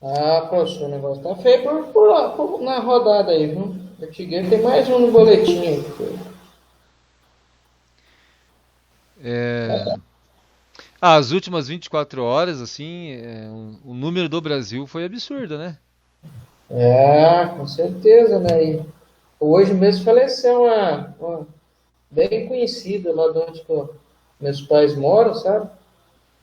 Ah, poxa, o negócio tá feio por lá, na rodada aí, viu? Ortigueira tem mais um no boletim aí. É, as últimas 24 horas, assim, o número do Brasil foi absurdo, né? É, com certeza, né? E hoje mesmo faleceu uma bem conhecida lá de onde que meus pais moram, sabe?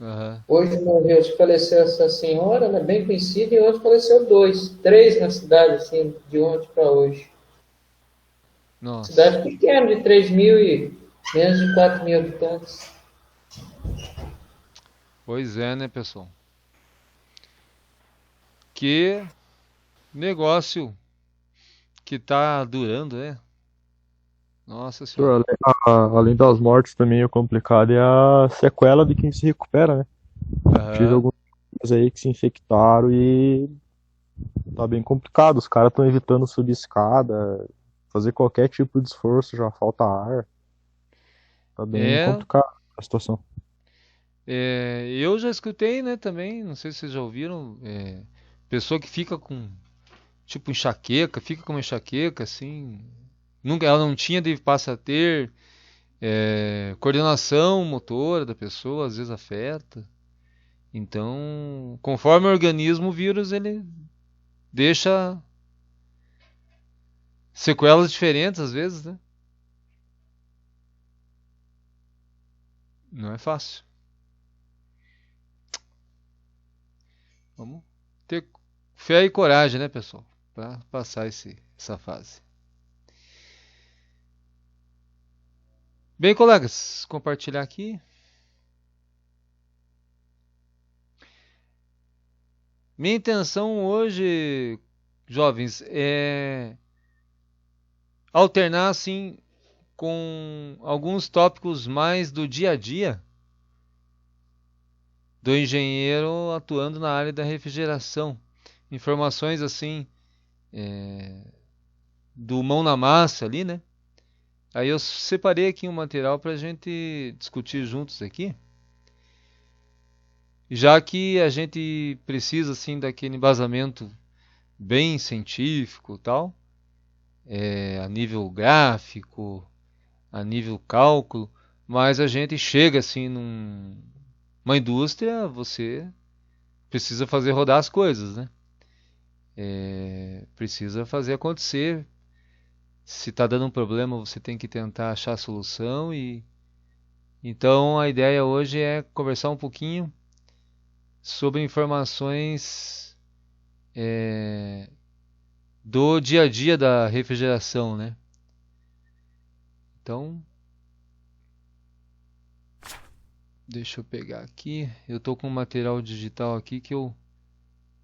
Aham. Hoje morreu, acho que faleceu essa senhora, né? Bem conhecida, e ontem faleceu dois, três na cidade, assim, de ontem para hoje. Nossa. Cidade pequena, de 3 mil e menos de 4 mil habitantes. Pois é, né, pessoal? Que negócio que tá durando, né? Nossa senhora. Além além das mortes também, o complicado é a sequela de quem se recupera, né? Tive Aham. alguns amigos aí que se infectaram e tá bem complicado. Os caras estão evitando subir escada, fazer qualquer tipo de esforço, já falta ar. Tá bem É, complicado a situação. eu já escutei, né, também, não sei se vocês já ouviram, pessoa que fica com, tipo, enxaqueca, fica com uma enxaqueca, assim, nunca, ela não tinha, passa a ter, coordenação motora da pessoa, às vezes afeta. Então, conforme o organismo, o vírus, ele deixa sequelas diferentes, às vezes, né? Não é fácil. Vamos ter fé e coragem, né, pessoal? Para passar essa fase. Bem, colegas, compartilhar aqui. Minha intenção hoje, jovens, é alternar assim com alguns tópicos mais do dia a dia do engenheiro atuando na área da refrigeração. Informações assim do mão na massa ali, né? Aí eu separei aqui um material para a gente discutir juntos aqui, já que a gente precisa assim daquele embasamento bem científico, tal, a nível gráfico, a nível cálculo, mas a gente chega assim numa indústria, você precisa fazer rodar as coisas, né? Precisa fazer acontecer. Se está dando um problema, você tem que tentar achar a solução e então a ideia hoje é conversar um pouquinho sobre informações do dia a dia da refrigeração, né? Então, deixa eu pegar aqui. Eu estou com um material digital aqui que eu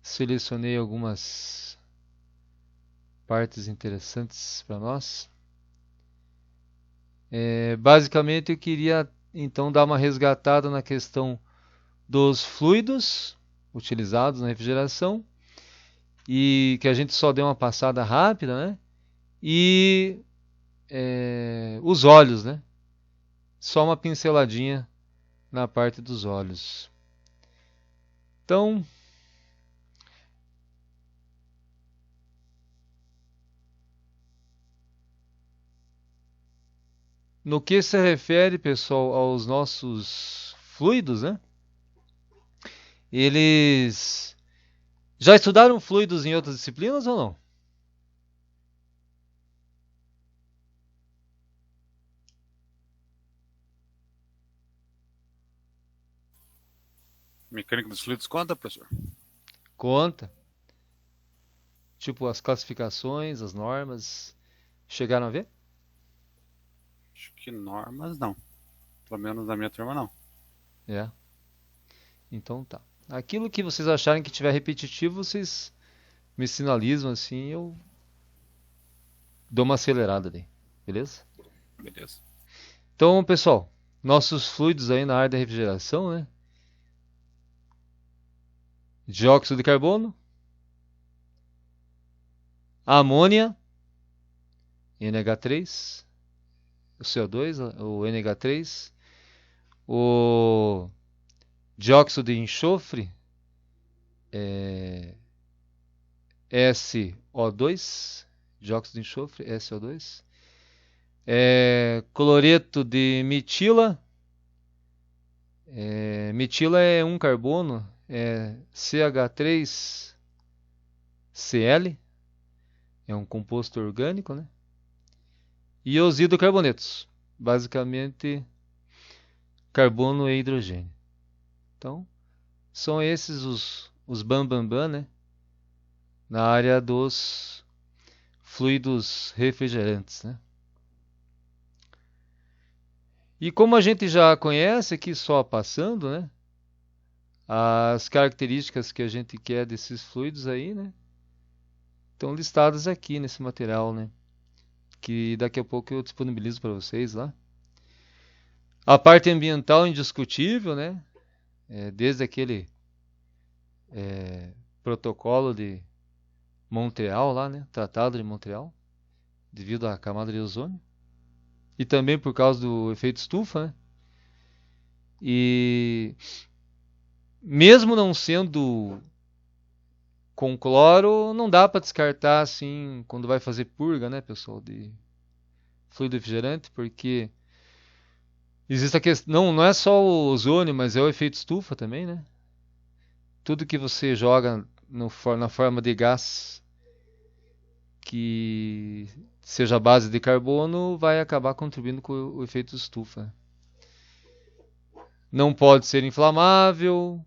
selecionei algumas partes interessantes para nós. Basicamente, eu queria então dar uma resgatada na questão dos fluidos utilizados na refrigeração e que a gente só deu uma passada rápida, né? E os óleos, né? Só uma pinceladinha na parte dos óleos. Então, no que se refere, pessoal, aos nossos fluidos, né? Eles já estudaram fluidos em outras disciplinas ou não? Mecânica dos fluidos conta, professor? Conta. Tipo, as classificações, as normas. Chegaram a ver? Acho que normas não. Pelo menos na minha turma não. É. Então tá. Aquilo que vocês acharem que tiver repetitivo, vocês me sinalizam assim, eu dou uma acelerada daí. Beleza? Beleza. Então, pessoal, nossos fluidos aí na área da refrigeração, né? Dióxido de carbono, amônia, NH3, o CO2, o NH3, o dióxido de enxofre, SO2, dióxido de enxofre, SO2. Cloreto de metila. Metila é um carbono, CH3Cl, é um composto orgânico, né? E os hidrocarbonetos, basicamente carbono e hidrogênio. Então, são esses os bam, né? Na área dos fluidos refrigerantes, né? E como a gente já conhece aqui, só passando, né? As características que a gente quer desses fluidos aí, né? Estão listadas aqui nesse material, né? Que daqui a pouco eu disponibilizo para vocês lá. A parte ambiental indiscutível, né? Desde aquele protocolo de Montreal lá, né? Tratado de Montreal, devido à camada de ozônio. E também por causa do efeito estufa, né? E mesmo não sendo com cloro, não dá para descartar assim quando vai fazer purga, né, pessoal, de fluido refrigerante, porque existe a questão, não é só o ozônio, mas é o efeito estufa também, né? Tudo que você joga na forma de gás que seja a base de carbono vai acabar contribuindo com o efeito estufa. Não pode ser inflamável,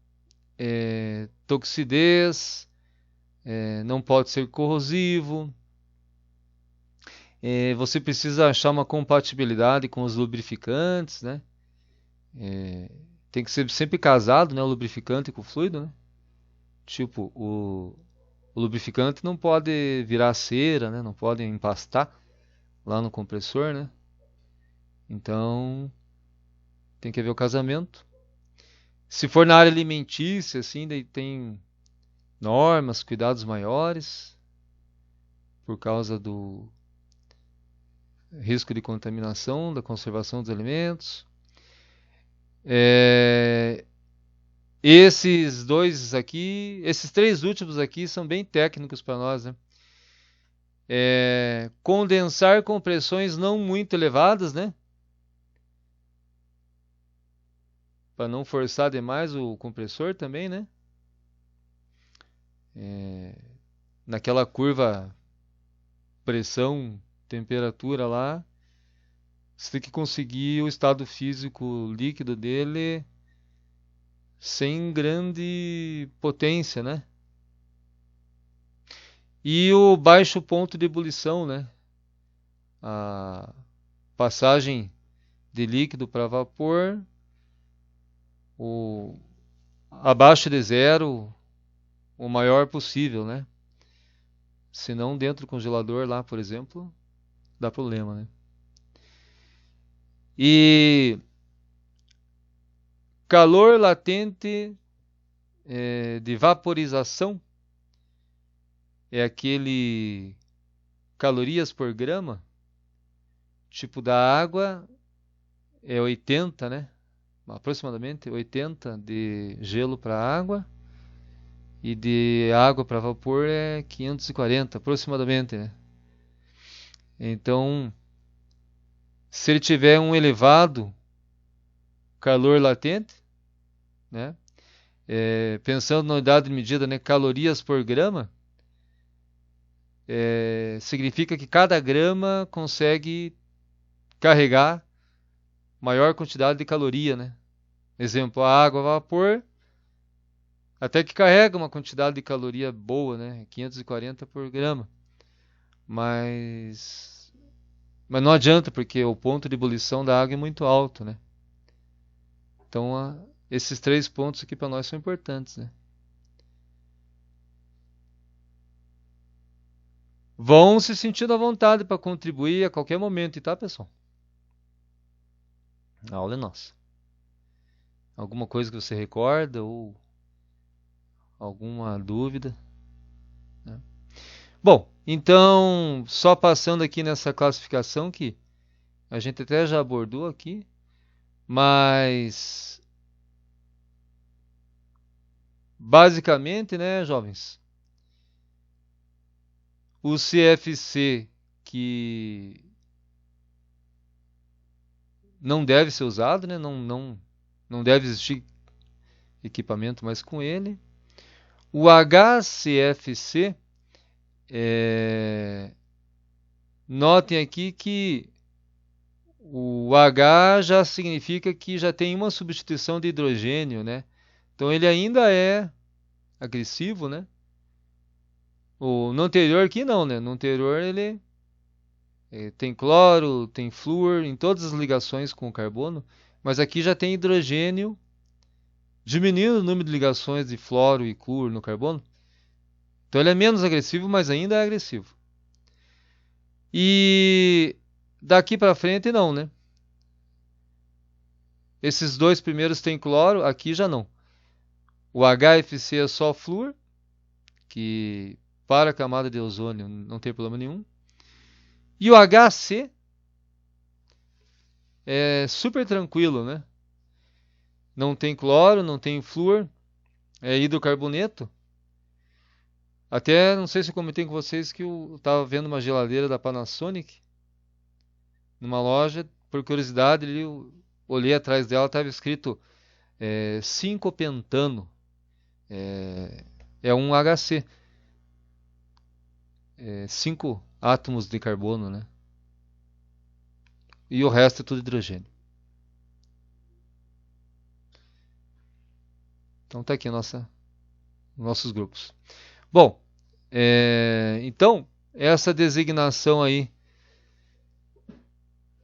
toxidez, não pode ser corrosivo. Você precisa achar uma compatibilidade com os lubrificantes, né? Tem que ser sempre casado, né, o lubrificante com o fluido, né? Tipo, o lubrificante não pode virar cera, né? Não pode empastar lá no compressor, né? Então, tem que haver o casamento. Se for na área alimentícia, assim, daí tem normas, cuidados maiores, por causa do risco de contaminação, da conservação dos alimentos. Esses dois aqui, esses três últimos aqui são bem técnicos para nós, né? Condensar com pressões não muito elevadas, né? Para não forçar demais o compressor também, né? Naquela curva pressão, temperatura lá, você tem que conseguir o estado físico líquido dele sem grande potência, né? E o baixo ponto de ebulição, né? A passagem de líquido para vapor, abaixo de zero, o maior possível, né? Se não dentro do congelador lá, por exemplo, dá problema, né? E calor latente de vaporização é aquele calorias por grama, tipo da água é 80, né? Aproximadamente 80 de gelo para água e de água para vapor é 540 aproximadamente, né? Então, se ele tiver um elevado calor latente, né? Pensando na unidade de medida, né? Calorias por grama, significa que cada grama consegue carregar maior quantidade de caloria, né? Exemplo, a água a vapor até que carrega uma quantidade de caloria boa, né? 540 por grama. Mas não adianta, porque o ponto de ebulição da água é muito alto, né? Então, esses três pontos aqui para nós são importantes, né? Vão se sentindo à vontade para contribuir a qualquer momento, tá, pessoal? A aula é nossa. Alguma coisa que você recorda ou alguma dúvida, né? Bom, então, só passando aqui nessa classificação que a gente até já abordou aqui, mas basicamente, né, jovens, o CFC, que não deve ser usado, né? Não deve existir equipamento mais com ele. O HCFC, notem aqui que o H já significa que já tem uma substituição de hidrogênio, né? Então ele ainda é agressivo, né? No anterior aqui não, né? No anterior ele tem cloro, tem flúor em todas as ligações com o carbono, mas aqui já tem hidrogênio, diminuindo o número de ligações de flúor e cloro no carbono. Então ele é menos agressivo, mas ainda é agressivo. E daqui para frente não, né? Esses dois primeiros têm cloro, aqui já não. O HFC é só flúor, que para a camada de ozônio não tem problema nenhum. E o HC é super tranquilo, né? Não tem cloro, não tem flúor, é hidrocarboneto. Até não sei se eu comentei com vocês que eu estava vendo uma geladeira da Panasonic numa loja, por curiosidade, eu olhei atrás dela, estava escrito 5-pentano. É um HC. 5 átomos de carbono, né? E o resto é tudo hidrogênio. Então tá aqui nossos grupos. Bom, então essa designação aí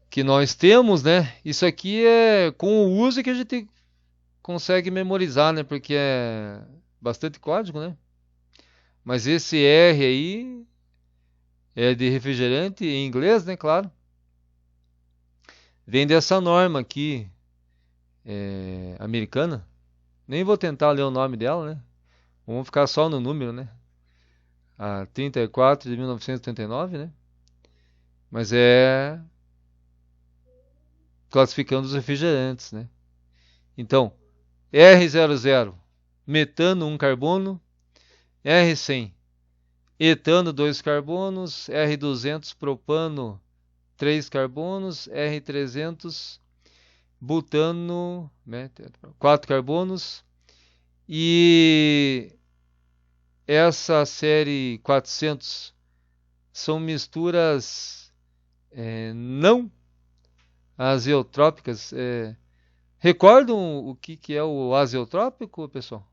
que nós temos, né? Isso aqui é com o uso que a gente consegue memorizar, né? Porque é bastante código, né? Mas esse R aí é de refrigerante em inglês, né? Claro. Vem dessa norma aqui, americana. Nem vou tentar ler o nome dela, né? Vamos ficar só no número, né? A 34 de 1979, né? Mas é classificando os refrigerantes, né? Então, R00, metano 1 carbono, R100, etano 2 carbonos, R200, propano 3 carbonos, R300, butano, né, 4 carbonos, e essa série 400 são misturas não azeotrópicas. Recordam o que é o azeotrópico, pessoal?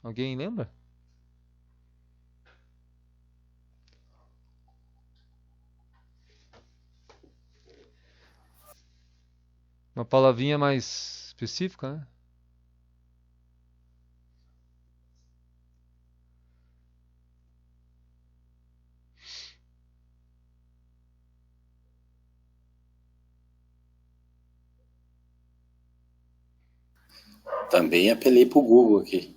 Alguém lembra? Uma palavrinha mais específica, né? Também apelei pro Google aqui.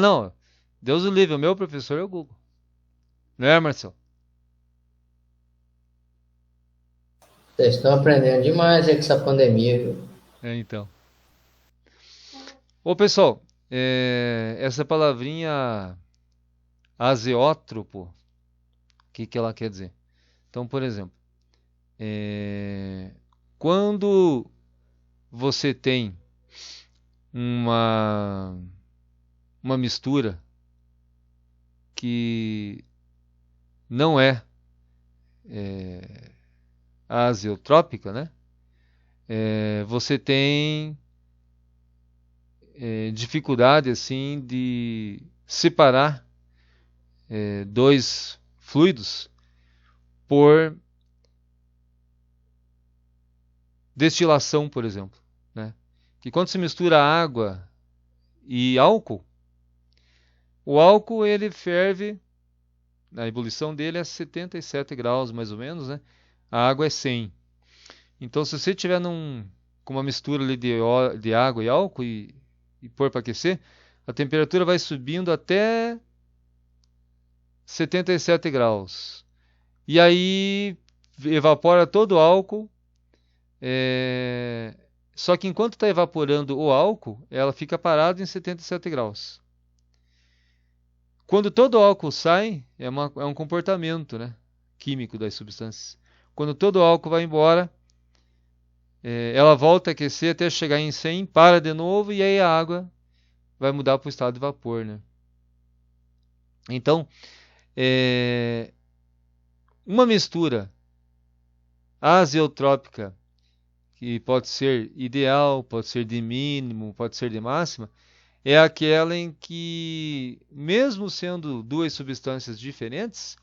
Não. Deus o livre, o meu professor é o Google. Não é, Marcelo? Vocês estão aprendendo demais aí com essa pandemia, viu? Então. Ô, pessoal, essa palavrinha azeótropo, o que ela quer dizer? Então, por exemplo, quando você tem uma mistura que não é azeotrópica, né? Você tem dificuldade assim de separar dois fluidos por destilação, por exemplo, né? Que quando se mistura água e álcool, o álcool ele ferve, a ebulição dele é 77 graus mais ou menos, né? A água é 100. Então, se você tiver com uma mistura ali de água e álcool e pôr para aquecer, a temperatura vai subindo até 77 graus. E aí evapora todo o álcool, Só que enquanto está evaporando o álcool, ela fica parada em 77 graus. Quando todo o álcool sai, é um comportamento, né, químico das substâncias. Quando todo o álcool vai embora, ela volta a aquecer até chegar em 100, para de novo e aí a água vai mudar para o estado de vapor, né? Então, uma mistura azeotrópica, que pode ser ideal, pode ser de mínimo, pode ser de máxima, é aquela em que, mesmo sendo duas substâncias diferentes,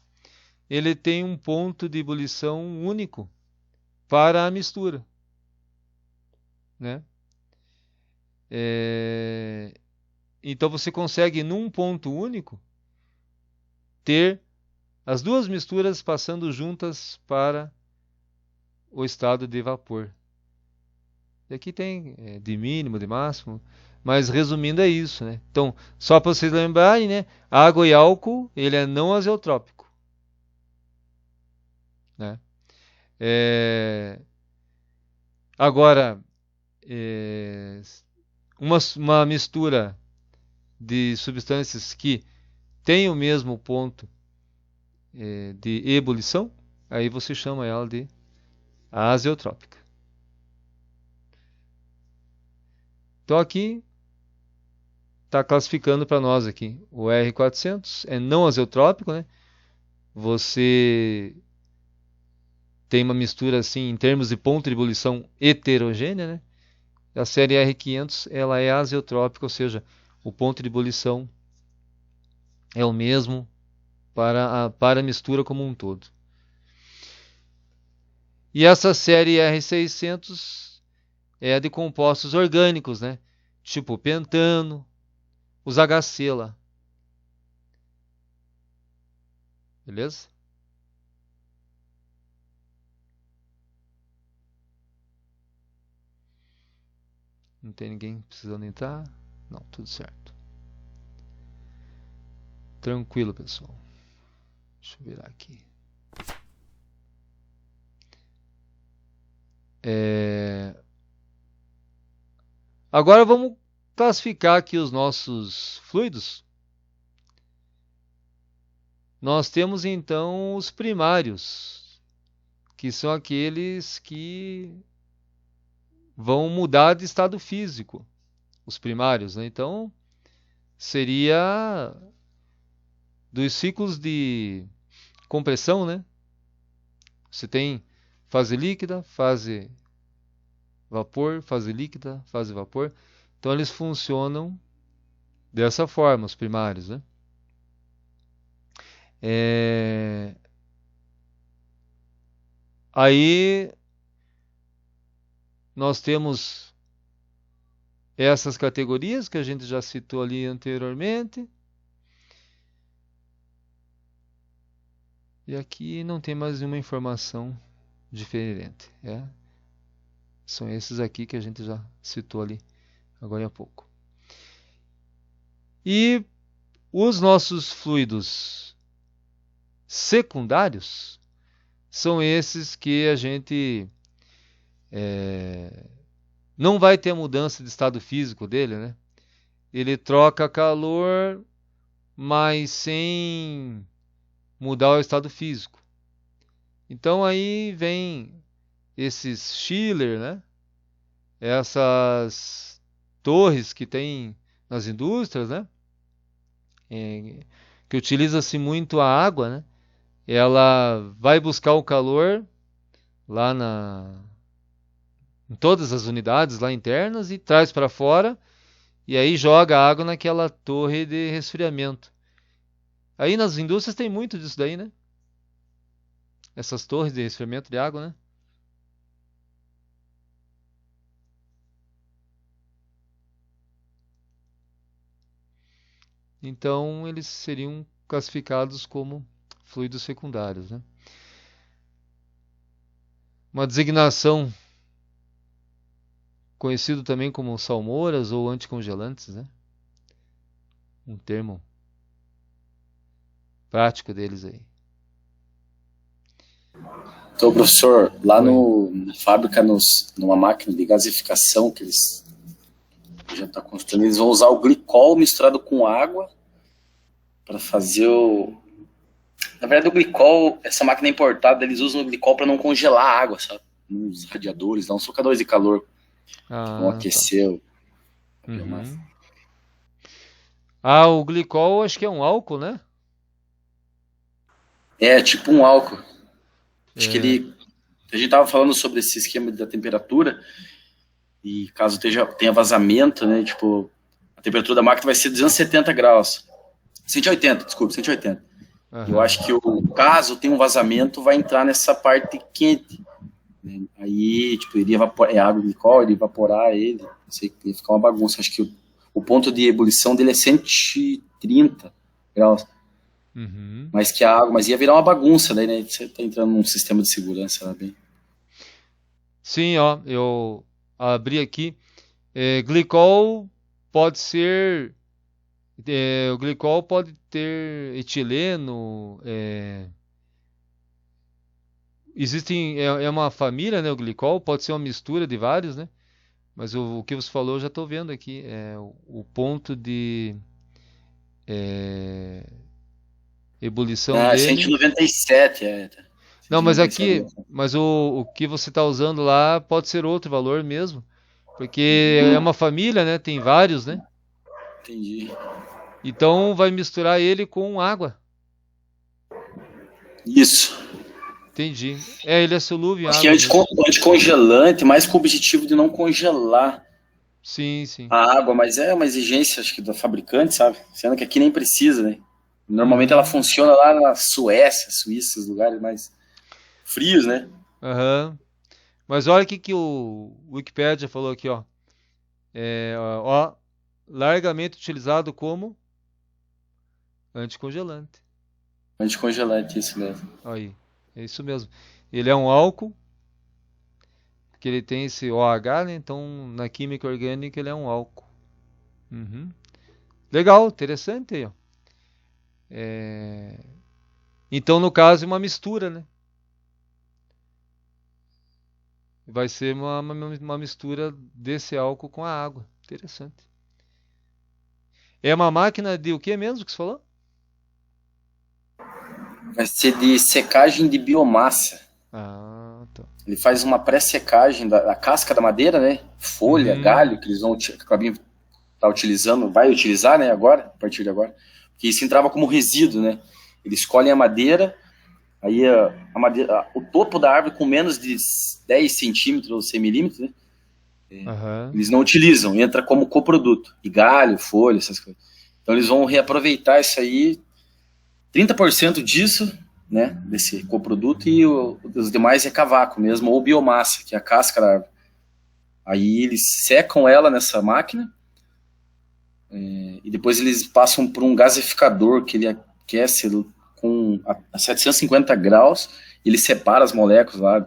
ele tem um ponto de ebulição único para a mistura, né? Então você consegue, num ponto único, ter as duas misturas passando juntas para o estado de vapor. E aqui tem de mínimo, de máximo, mas resumindo é isso, né? Então, só para vocês lembrarem, né? Água e álcool, ele é não azeotrópico, né? Agora, uma mistura de substâncias que tem o mesmo ponto de ebulição, aí você chama ela de azeotrópica. Então aqui está classificando para nós aqui. O R400 é não azeotrópico, né? Você tem uma mistura assim em termos de ponto de ebulição heterogênea, né? A série R500 ela é azeotrópica, ou seja, o ponto de ebulição é o mesmo para a mistura como um todo. E essa série R600 é a de compostos orgânicos, né? Tipo pentano, os HC lá. Beleza? Não tem ninguém precisando entrar? Não, tudo certo. Tranquilo, pessoal. Deixa eu virar aqui. Agora vamos classificar aqui os nossos fluidos. Nós temos então os primários, que são aqueles que vão mudar de estado físico, os primários, né? Então, seria dos ciclos de compressão, né? Você tem fase líquida, fase vapor, fase líquida, fase vapor. Então, eles funcionam dessa forma, os primários, né? Aí nós temos essas categorias que a gente já citou ali anteriormente. E aqui não tem mais nenhuma informação diferente. São esses aqui que a gente já citou ali agora há pouco. E os nossos fluidos secundários são esses que a gente não vai ter mudança de estado físico dele, né? Ele troca calor, mas sem mudar o estado físico. Então aí vem esses chiller, né? Essas torres que tem nas indústrias, né? Que utiliza-se muito a água, né? Ela vai buscar o calor lá em todas as unidades lá internas e traz para fora e aí joga a água naquela torre de resfriamento. Aí nas indústrias tem muito disso daí, né? Essas torres de resfriamento de água, né? Então eles seriam classificados como fluidos secundários, né? Uma designação conhecido também como salmouras ou anticongelantes, né? Um termo prático deles aí. Então, professor, lá Oi. na fábrica, numa máquina de gasificação que eles já estão construindo, eles vão usar o glicol misturado com água para fazer o. Na verdade, o glicol, essa máquina é importada, eles usam o glicol para não congelar a água, sabe? Nos radiadores, não socadores de calor que vão Ah, tá. aquecer a biomassa. Uhum. Ah, o glicol acho que é um álcool, né? É tipo um álcool. Acho que É. a gente tava falando sobre esse esquema da temperatura e caso tenha vazamento, né? Tipo, a temperatura da máquina vai ser 270 graus. 180, desculpa, 180. Eu Aham. acho que caso tenha um vazamento, vai entrar nessa parte quente. Né? Aí, tipo, iria evaporar, é água glicol, iria evaporar ele. Não sei, ia ficar uma bagunça. Acho que o ponto de ebulição dele é 130 graus. Uhum. Mas que a água, mas ia virar uma bagunça, daí, né? Você tá entrando num sistema de segurança lá bem. Sim, ó, eu abri aqui. Glicol pode ser. O glicol pode ter etileno. Existem. É uma família, né? O glicol pode ser uma mistura de vários, né? Mas o que você falou eu já estou vendo aqui. O ponto de é, ebulição Ah, dele. 197, tá. Não, mas 197 aqui. graus. Mas o que você está usando lá pode ser outro valor mesmo. Porque é uma família, né? Tem vários, né? Entendi. Então vai misturar ele com água. Isso. Entendi. Ele é solúvel em Acho que é água mesmo. anticongelante, mais com o objetivo de não congelar Sim, sim. a água, mas é uma exigência, acho que, do fabricante, sabe? Sendo que aqui nem precisa, né? Normalmente ela Uhum. funciona lá na Suécia, Suíça, os lugares mais frios, né? Aham. Mas olha o que o Wikipedia falou aqui, ó. Ó, largamente utilizado como anticongelante. Anticongelante, isso mesmo. Aí, é isso mesmo. Ele é um álcool, que ele tem esse OH, né? Então, na química orgânica, ele é um álcool. Uhum. Legal, interessante aí, ó. É, Então, no caso, é uma mistura, né? Vai ser uma mistura desse álcool com a água. Interessante. É uma máquina de o que mesmo que você falou? Vai ser de secagem de biomassa. Ah, tá. Ele faz uma pré-secagem da casca da madeira, né? Folha, Uhum. galho, que eles vão que a Clabin tá utilizando, vai utilizar, né, agora, a partir de agora. Porque isso entrava como resíduo, né? Eles colhem a madeira, aí a madeira, o topo da árvore com menos de 10 centímetros ou 100 milímetros, né? Aham. Eles não utilizam, entra como coproduto. E galho, folha, essas coisas. Então eles vão reaproveitar isso aí, 30% disso, né, desse coproduto, e os demais é cavaco mesmo, ou biomassa, que é a casca da árvore. Aí eles secam ela nessa máquina, e depois eles passam por um gasificador que ele aquece a 750 graus, e ele separa as moléculas lá,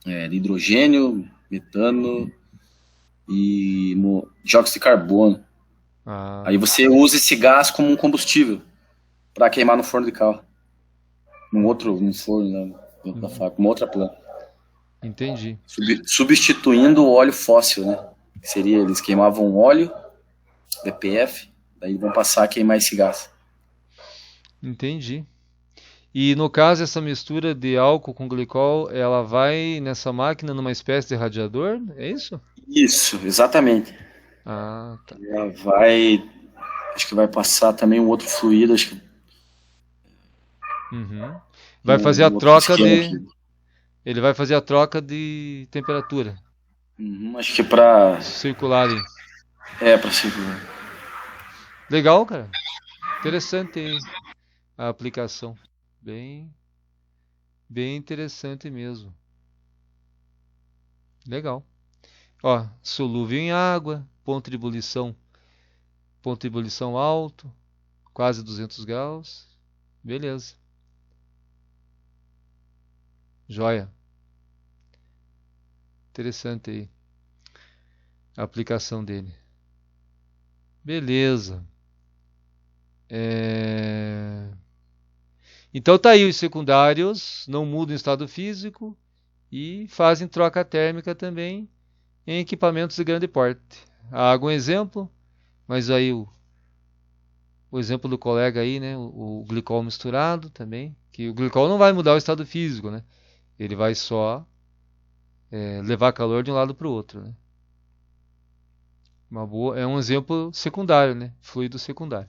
de hidrogênio, metano e dióxido de carbono. Aí Ah, você usa esse gás como um combustível para queimar no forno de carro, num forno, né, dentro da uhum. fábrica, uma outra planta. Entendi. Substituindo o óleo fóssil, né? Que seria, eles queimavam óleo, DPF, daí vão passar a queimar esse gás. Entendi. E no caso, essa mistura de álcool com glicol, ela vai nessa máquina numa espécie de radiador? É isso? Isso, exatamente. Ah, tá. Ela vai, acho que vai passar também um outro fluido, acho que Uhum. tem Vai fazer a um outro troca esquema de. aqui. Ele vai fazer a troca de temperatura Acho que para circular ali. para segurar. Legal, cara. Interessante a aplicação. Bem, bem interessante mesmo. Legal. Ó, solúvel em água, ponto de ebulição alto, quase 200 graus. Beleza. Joia. Interessante aí a aplicação dele. Beleza. É, Então tá aí, os secundários não mudam o estado físico e fazem troca térmica também em equipamentos de grande porte. A água é um exemplo, mas aí o exemplo do colega aí, né, o glicol misturado também, que o glicol não vai mudar o estado físico, né? Ele vai só levar calor de um lado para o outro, né? É um exemplo secundário, né? Fluido secundário.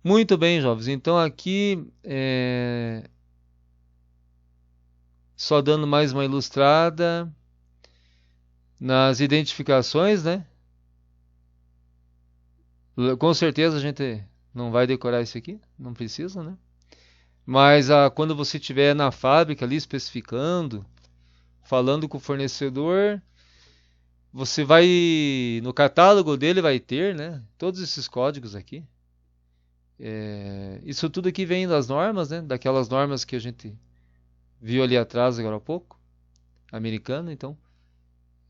Muito bem, jovens. Então aqui, só dando mais uma ilustrada nas identificações, né? Com certeza a gente não vai decorar isso aqui, não precisa, né? Mas quando você estiver na fábrica ali especificando, falando com o fornecedor, você vai no catálogo dele vai ter, né? Todos esses códigos aqui. Isso tudo aqui vem das normas, né? Daquelas normas que a gente viu ali atrás agora há pouco, americana. Então,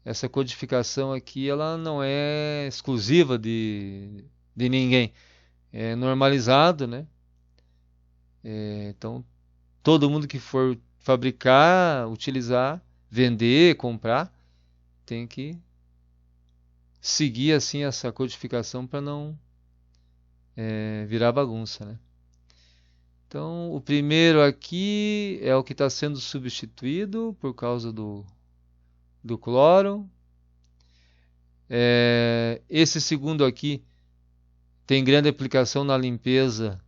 essa codificação aqui, ela não é exclusiva de ninguém. É normalizado, né? Então, todo mundo que for fabricar, utilizar, vender, comprar, tem que seguir assim essa codificação para não virar bagunça, né? Então, o primeiro aqui é o que está sendo substituído por causa do cloro. Esse segundo aqui tem grande aplicação na limpeza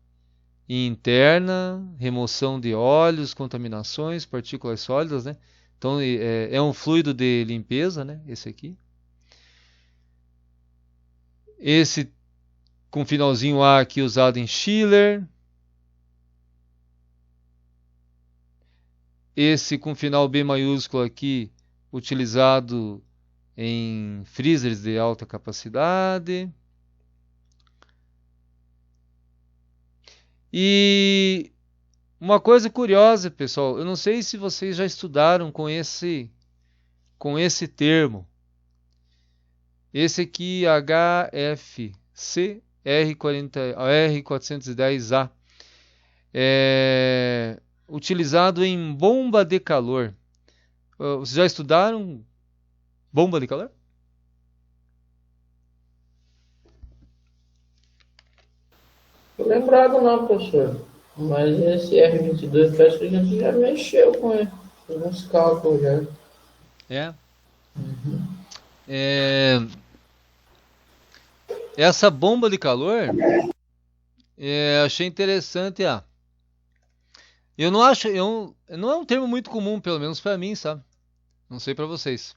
interna, remoção de óleos, contaminações, partículas sólidas, né? Então, é um fluido de limpeza, né? Esse aqui. Esse com finalzinho A aqui usado em chiller. Esse com final B maiúsculo aqui utilizado em freezers de alta capacidade. E uma coisa curiosa, pessoal, eu não sei se vocês já estudaram com esse termo. Esse aqui, HFC R410A, é utilizado em bomba de calor. Vocês já estudaram bomba de calor? Tô lembrado não, professor. Mas esse R22 parece que a gente já mexeu com ele. Alguns cálculos já. Essa bomba de calor, achei interessante. Eu não acho, não é um termo muito comum, pelo menos para mim, sabe? Não sei para vocês.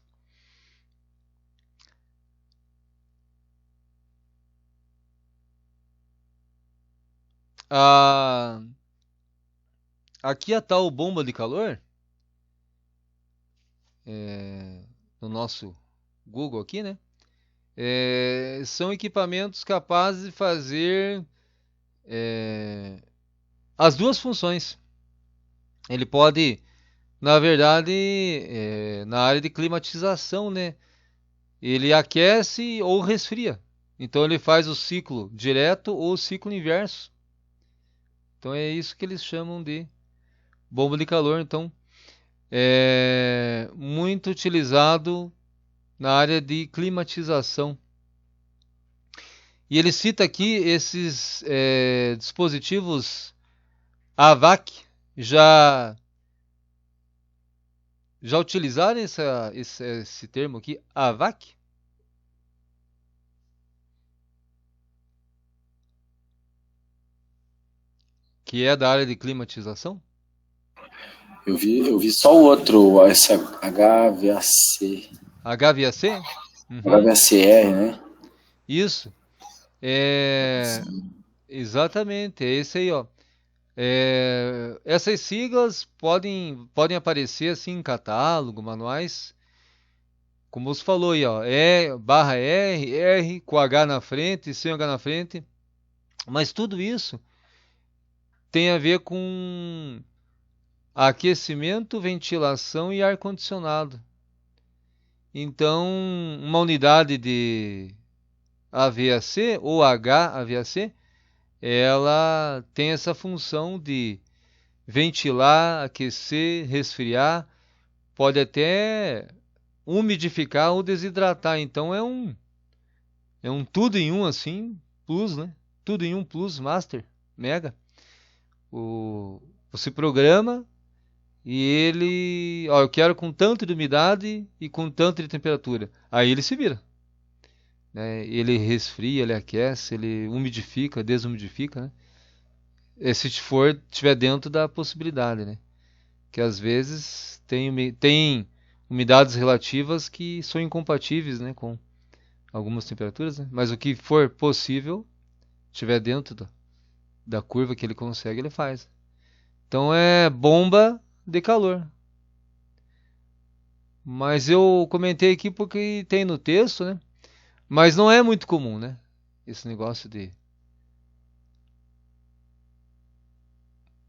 Aqui a tal bomba de calor, no nosso Google aqui, né? São equipamentos capazes de fazer as duas funções. Ele pode, na verdade, na área de climatização, né? Ele aquece ou resfria. Então ele faz o ciclo direto ou o ciclo inverso. Então é isso que eles chamam de bomba de calor. Então é muito utilizado na área de climatização. E ele cita aqui esses dispositivos AVAC já utilizaram esse termo aqui, AVAC? Que é da área de climatização? Eu vi só o outro, essa HVAC. HVAC? HVACR, né? Isso. Exatamente, é esse aí, ó. Essas siglas podem aparecer assim em catálogo, manuais, como você falou aí, ó, /R, R com H na frente, sem H na frente, mas tudo isso tem a ver com aquecimento, ventilação e ar-condicionado. Então, uma unidade de HVAC ou HVAC, ela tem essa função de ventilar, aquecer, resfriar, pode até umidificar ou desidratar. Então é um tudo em um assim, plus, né? Tudo em um plus, master, mega. Você programa e ele, ó, eu quero com tanto de umidade e com tanto de temperatura. Aí ele se vira, né? Ele resfria, ele aquece, ele umidifica, desumidifica, né? Se tiver dentro da possibilidade, né? Que às vezes tem umidades relativas que são incompatíveis, né, com algumas temperaturas, né? Mas o que for possível, estiver dentro da curva que ele consegue, ele faz. Então é bomba de calor. Mas eu comentei aqui porque tem no texto, né? Mas não é muito comum, né? Esse negócio de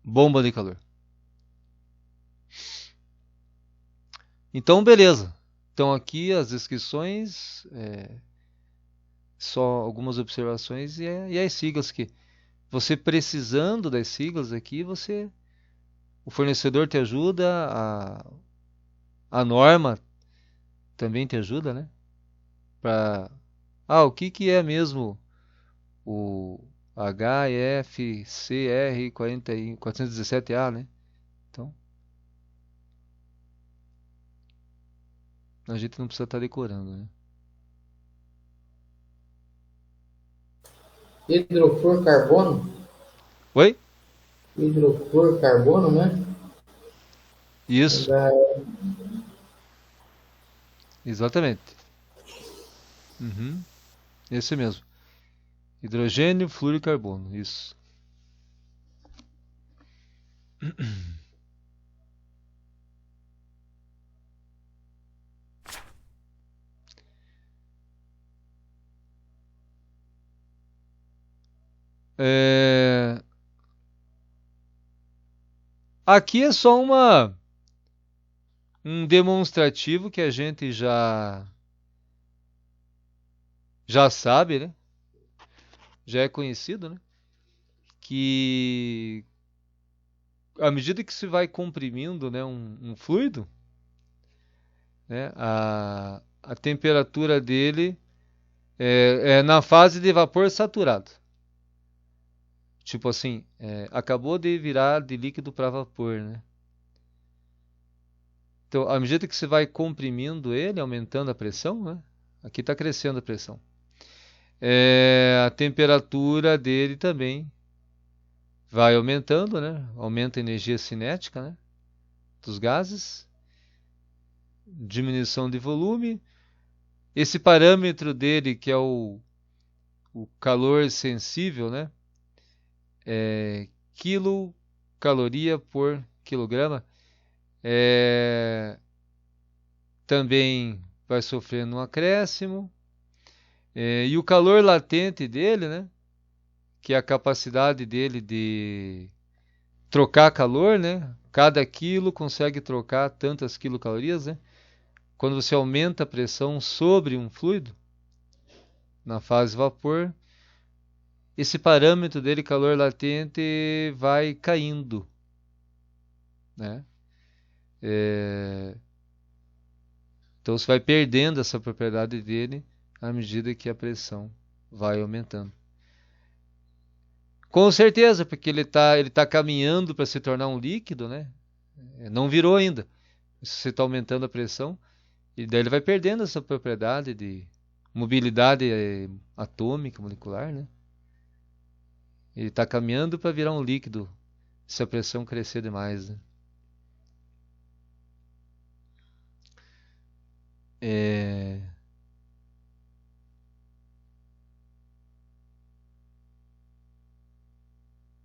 bomba de calor. Então, beleza. Então aqui as descrições, só algumas observações e as siglas que você precisando das siglas aqui, o fornecedor te ajuda, a norma também te ajuda, né? O que é mesmo o HFCR 417A, né? Então, a gente não precisa estar decorando, né? Hidrofluorcarbono? Oi? Hidrofluorcarbono, né? Isso, Da- exatamente. Uhum, esse mesmo. Hidrogênio, flúor e carbono, isso. É, Aqui é só um demonstrativo que a gente já sabe, né? Já é conhecido, né? Que à medida que se vai comprimindo, né, um fluido, né, a temperatura dele é na fase de vapor saturado. Tipo assim, acabou de virar de líquido para vapor, né? Então, à medida que você vai comprimindo ele, aumentando a pressão, né? Aqui está crescendo a pressão. A temperatura dele também vai aumentando, né? Aumenta a energia cinética, né, dos gases, diminuição de volume. Esse parâmetro dele, que é o calor sensível, né? Quilocaloria por quilograma, é, também vai sofrendo um acréscimo. E o calor latente dele, né? Que é a capacidade dele de trocar calor, né? Cada quilo consegue trocar tantas quilocalorias, né? Quando você aumenta a pressão sobre um fluido, na fase vapor, esse parâmetro dele, calor latente, vai caindo, né? Então você vai perdendo essa propriedade dele à medida que a pressão vai aumentando. Com certeza, porque ele tá caminhando para se tornar um líquido, né? Não virou ainda. Se você está aumentando a pressão, e daí ele vai perdendo essa propriedade de mobilidade atômica, molecular, né? Ele está caminhando para virar um líquido se a pressão crescer demais, né? É,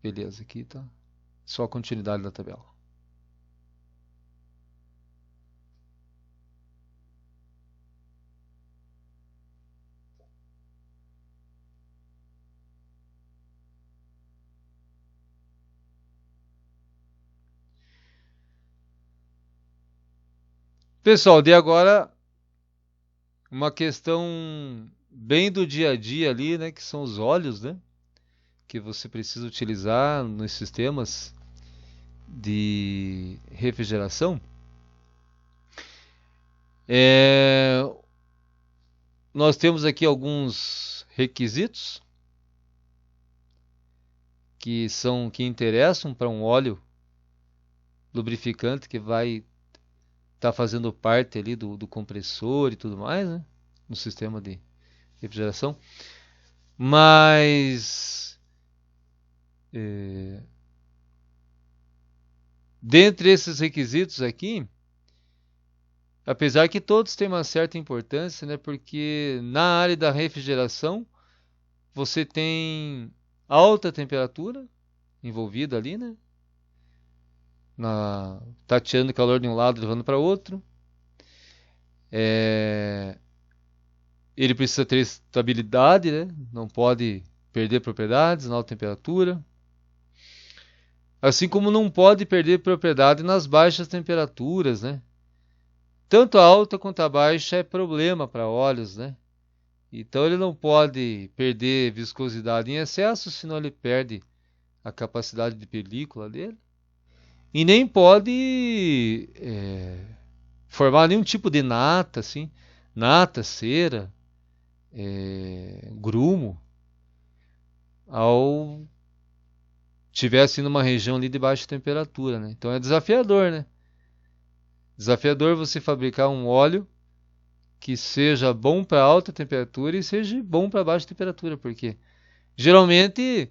Beleza, aqui tá só a continuidade da tabela. Pessoal, de agora uma questão bem do dia a dia ali, né, que são os óleos, né, que você precisa utilizar nos sistemas de refrigeração. É, nós temos aqui alguns requisitos que interessam para um óleo lubrificante que vai estar fazendo parte ali do compressor e tudo mais, né, no sistema de refrigeração. Mas dentre esses requisitos aqui, apesar que todos têm uma certa importância, né, porque na área da refrigeração você tem alta temperatura envolvida ali, né, tateando calor de um lado levando para outro. Ele precisa ter estabilidade, né, não pode perder propriedades na alta temperatura. Assim como não pode perder propriedade nas baixas temperaturas, né? Tanto a alta quanto a baixa é problema para óleos, né? Então ele não pode perder viscosidade em excesso, senão ele perde a capacidade de película dele. E nem pode formar nenhum tipo de nata, assim, nata, cera, grumo, ao tivesse numa região ali de baixa temperatura, né? Então é desafiador, né? Desafiador você fabricar um óleo que seja bom para alta temperatura e seja bom para baixa temperatura, porque geralmente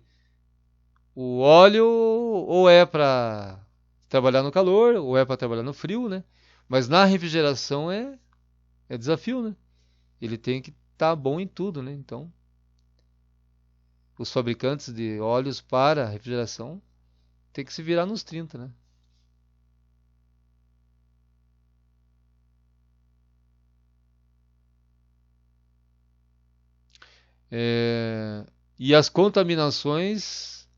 o óleo ou é para trabalhar no calor ou é para trabalhar no frio, né? Mas na refrigeração é desafio, né? Ele tem que estar bom em tudo, né? Então, os fabricantes de óleos para refrigeração tem que se virar nos 30, né? E as contaminações,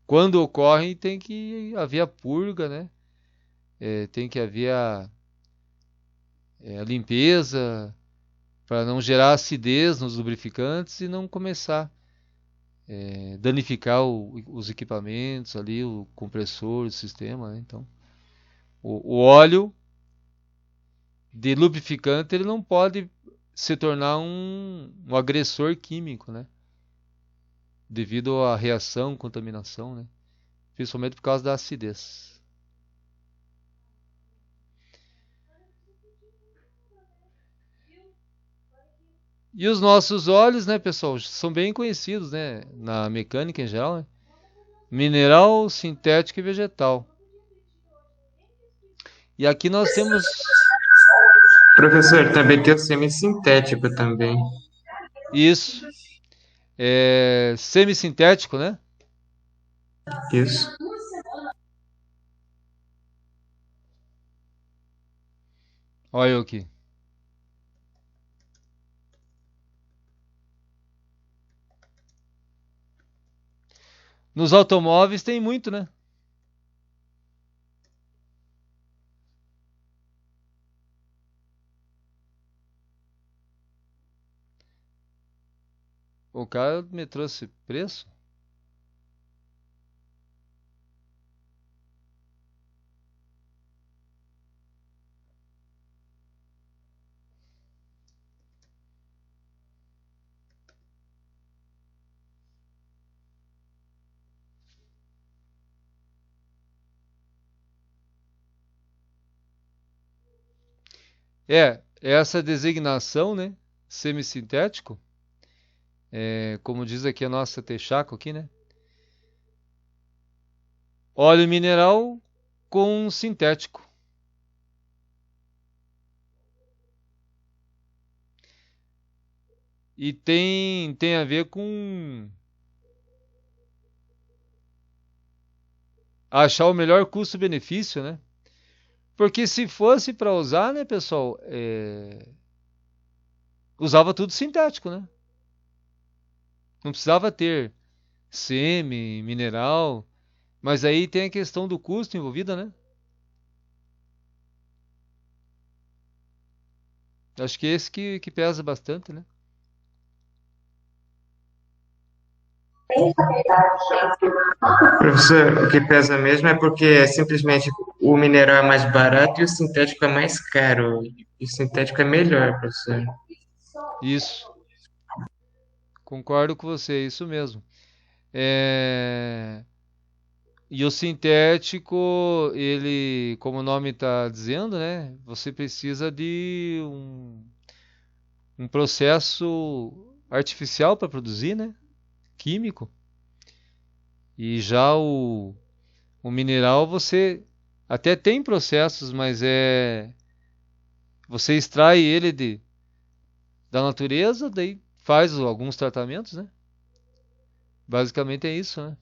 quando ocorrem, tem que haver a purga, né? Tem que haver a limpeza para não gerar acidez nos lubrificantes e não começar a danificar os equipamentos ali, o compressor, o sistema, né? Então, o óleo de lubrificante ele não pode se tornar um agressor químico, né? Devido à reação, contaminação, né? Principalmente por causa da acidez. E os nossos óleos, né, pessoal, são bem conhecidos, né, na mecânica em geral, né? Mineral, sintético e vegetal. E aqui nós temos Professor, também tem o semissintético também. isso, semissintético, né? Isso. Olha eu aqui. Nos automóveis tem muito, né? O cara me trouxe preço. Essa designação, né? Semissintético, como diz aqui a nossa Texaco aqui, né? Óleo mineral com sintético. E tem a ver com achar o melhor custo-benefício, né? Porque se fosse para usar, né, pessoal, usava tudo sintético, né? Não precisava ter semi, mineral, mas aí tem a questão do custo envolvida, né? Acho que esse que pesa bastante, né? Professor, o que pesa mesmo é porque simplesmente o mineral é mais barato e o sintético é mais caro. E o sintético é melhor, professor. Isso, concordo com você, é isso mesmo. É, E o sintético, ele, como o nome está dizendo, né? Você precisa de um processo artificial para produzir, né? Químico. E já o mineral você até tem processos, mas você extrai ele da natureza, daí faz alguns tratamentos, né? Basicamente é isso, né?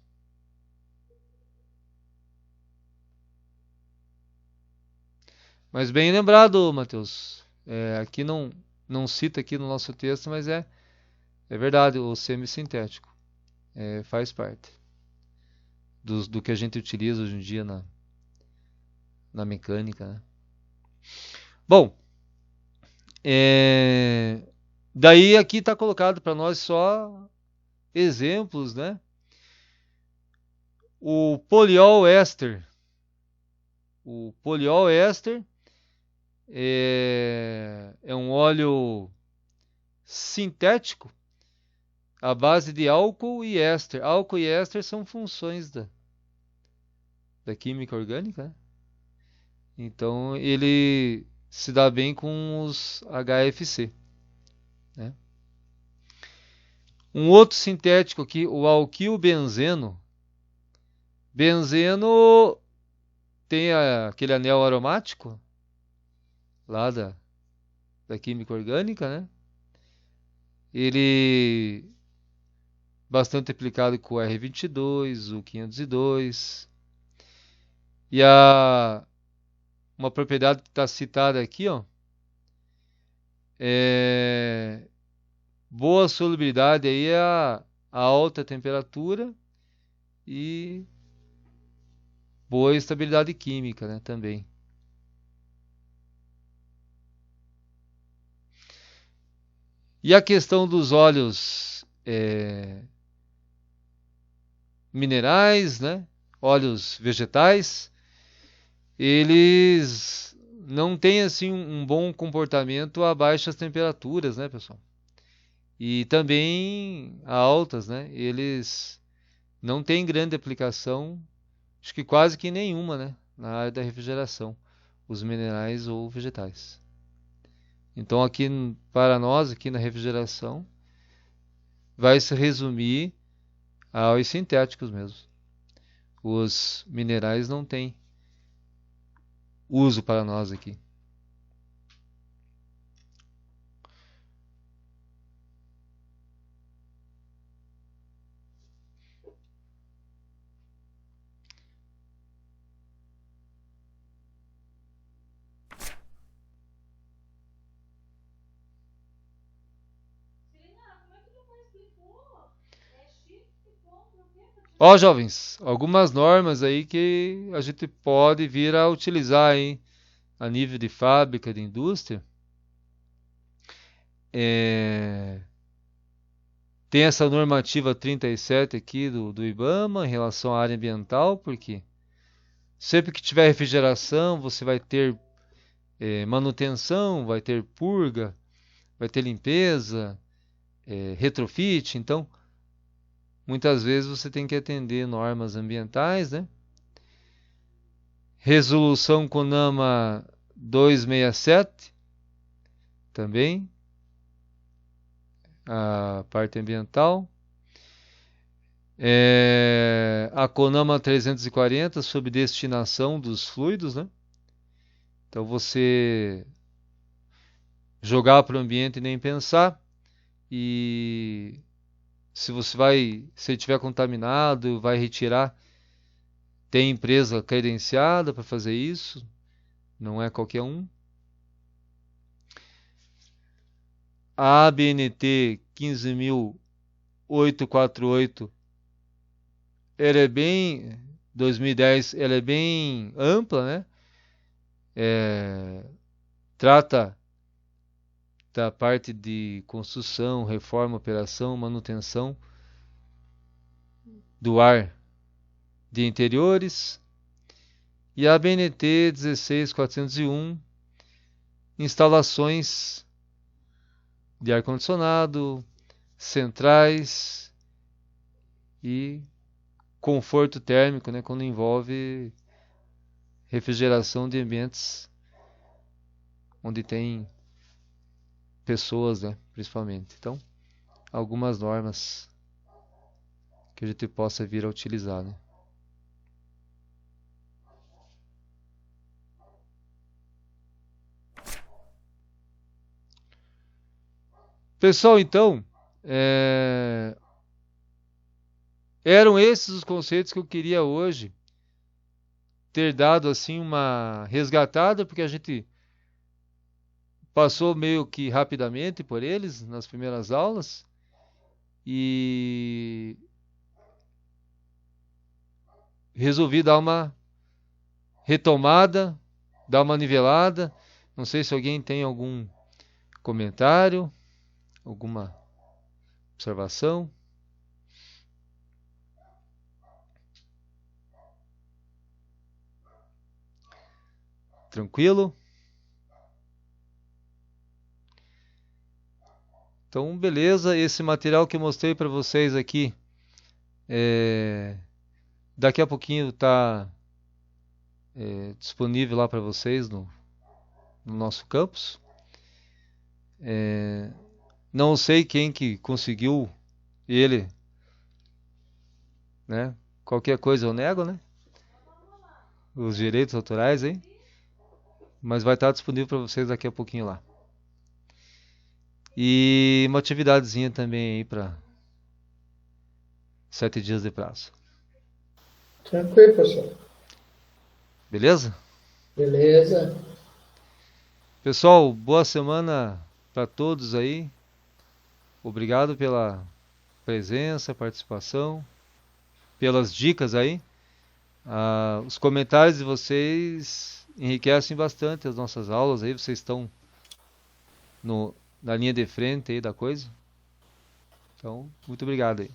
Mas bem lembrado, Matheus. Aqui não cita aqui no nosso texto, mas é verdade, o semissintético faz parte do que a gente utiliza hoje em dia na mecânica, né? Bom, é, daí aqui está colocado para nós só exemplos, né? O poliol éster. O poliol éster é um óleo sintético à base de álcool e éster. Álcool e éster são funções da química orgânica, né? Então ele se dá bem com os HFC, né? Um outro sintético aqui, o alquilbenzeno. Benzeno tem aquele anel aromático lá da química orgânica, né? Ele bastante aplicado com o R22, o 502. E uma propriedade que está citada aqui, ó, é boa solubilidade aí a alta temperatura e boa estabilidade química, né, também. E a questão dos óleos minerais, né, óleos vegetais, eles não têm assim um bom comportamento a baixas temperaturas, né, pessoal? E também a altas, né? Eles não têm grande aplicação, acho que quase que nenhuma, né, na área da refrigeração, os minerais ou vegetais. Então aqui para nós aqui na refrigeração vai se resumir aos sintéticos mesmo. Os minerais não têm uso para nós aqui. Ó, jovens, algumas normas aí que a gente pode vir a utilizar aí a nível de fábrica, de indústria. Tem essa normativa 37 aqui do IBAMA em relação à área ambiental, porque sempre que tiver refrigeração, você vai ter manutenção, vai ter purga, vai ter limpeza, retrofit. Então, muitas vezes você tem que atender normas ambientais, né? Resolução CONAMA 267 também, a parte ambiental. A CONAMA 340 sobre destinação dos fluidos, né? Então você jogar para o ambiente e nem pensar. E se se estiver contaminado, vai retirar. Tem empresa credenciada para fazer isso, não é qualquer um. A ABNT 15.848, ela é bem 2010, ela é bem ampla, né? Trata da parte de construção, reforma, operação, manutenção do ar de interiores, e a ABNT 16401, instalações de ar-condicionado, centrais e conforto térmico, né, quando envolve refrigeração de ambientes onde tem pessoas, né, principalmente. Então, algumas normas que a gente possa vir a utilizar, né? Pessoal, então, eram esses os conceitos que eu queria hoje ter dado assim uma resgatada, porque a gente passou meio que rapidamente por eles nas primeiras aulas e resolvi dar uma retomada, dar uma nivelada. Não sei se alguém tem algum comentário, alguma observação. Tranquilo? Então, beleza. Esse material que eu mostrei para vocês aqui, daqui a pouquinho está disponível lá para vocês no nosso campus. Não sei quem que conseguiu ele, né? Qualquer coisa eu nego, né? Os direitos autorais aí. Mas vai estar disponível para vocês daqui a pouquinho lá. E uma atividadezinha também aí para 7 dias de prazo. Tranquilo, professor. Beleza? Beleza. Pessoal, boa semana para todos aí. Obrigado pela presença, participação, pelas dicas aí. Os comentários de vocês enriquecem bastante as nossas aulas aí. Vocês estão na linha de frente aí da coisa. Então, muito obrigado aí.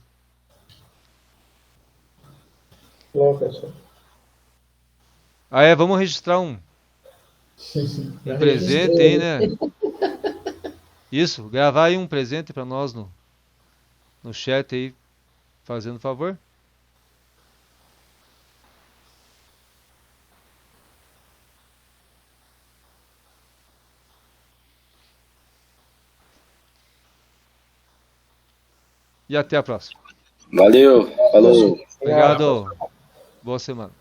Bom, professor. Vamos registrar um Já presente registrei. aí, né? Isso, gravar aí um presente para nós no chat aí, fazendo favor. E até a próxima. Valeu, falou. Obrigado. Boa semana.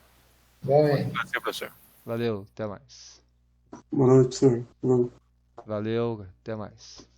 Bom, hein? Valeu, professor. Valeu, até mais. Boa noite, senhor. Boa noite. Valeu, até mais.